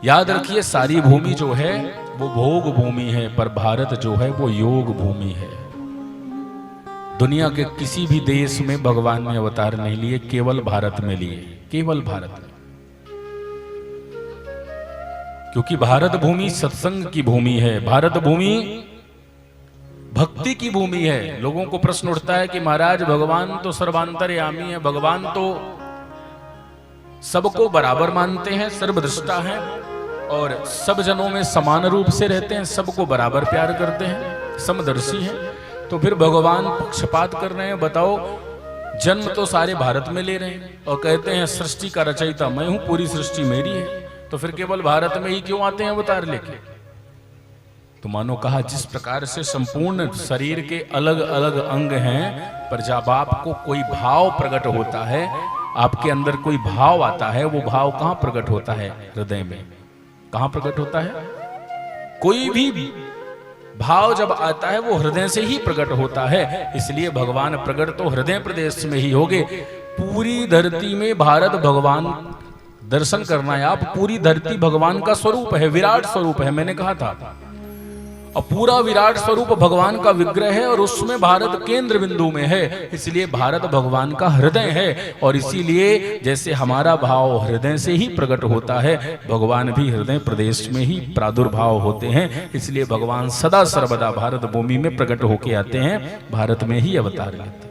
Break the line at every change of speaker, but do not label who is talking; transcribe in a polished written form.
याद रखिए, सारी भूमि जो है वो भोग भूमि है, पर भारत जो है वो योग भूमि है। दुनिया के किसी भी देश में भगवान ने अवतार नहीं लिए, केवल भारत में लिए, केवल भारत में। क्योंकि भारत भूमि सत्संग की भूमि है, भारत भूमि भक्ति की भूमि है। लोगों को प्रश्न उठता है कि महाराज भगवान तो सर्वांतर्यामी है, भगवान तो सबको बराबर मानते हैं, सर्वदृष्टा हैं और सब जनों में समान रूप से रहते हैं, सबको बराबर प्यार करते हैं, समदर्शी हैं, तो फिर भगवान पक्षपात कर रहे हैं। बताओ, जन्म तो सारे भारत में ले रहे हैं और कहते हैं सृष्टि का रचयिता मैं हूं, पूरी सृष्टि मेरी है, तो फिर केवल भारत में ही क्यों आते हैं अवतार लेके? तो मानो कहा, जिस प्रकार से संपूर्ण शरीर के अलग अलग अंग हैं, पर जब आपको कोई भाव प्रकट होता है, आपके अंदर कोई भाव आता है, वो भाव कहां प्रकट होता है? हृदय में। कहां प्रकट होता है? कोई भी भाव जब आता है वो हृदय से ही प्रकट होता है। इसलिए भगवान प्रकट तो हृदय प्रदेश में ही होंगे। पूरी धरती में भारत भगवान दर्शन करना है आप, पूरी धरती भगवान का स्वरूप है, विराट स्वरूप है, मैंने कहा था। और पूरा विराट स्वरूप भगवान का विग्रह है और उसमें भारत केंद्र बिंदु में है। इसलिए भारत भगवान का हृदय है और इसीलिए जैसे हमारा भाव हृदय से ही प्रकट होता है, भगवान भी हृदय प्रदेश में ही प्रादुर्भाव होते हैं। इसलिए भगवान सदा सर्वदा भारत भूमि में प्रकट होके आते हैं, भारत में ही अवतार लेते हैं।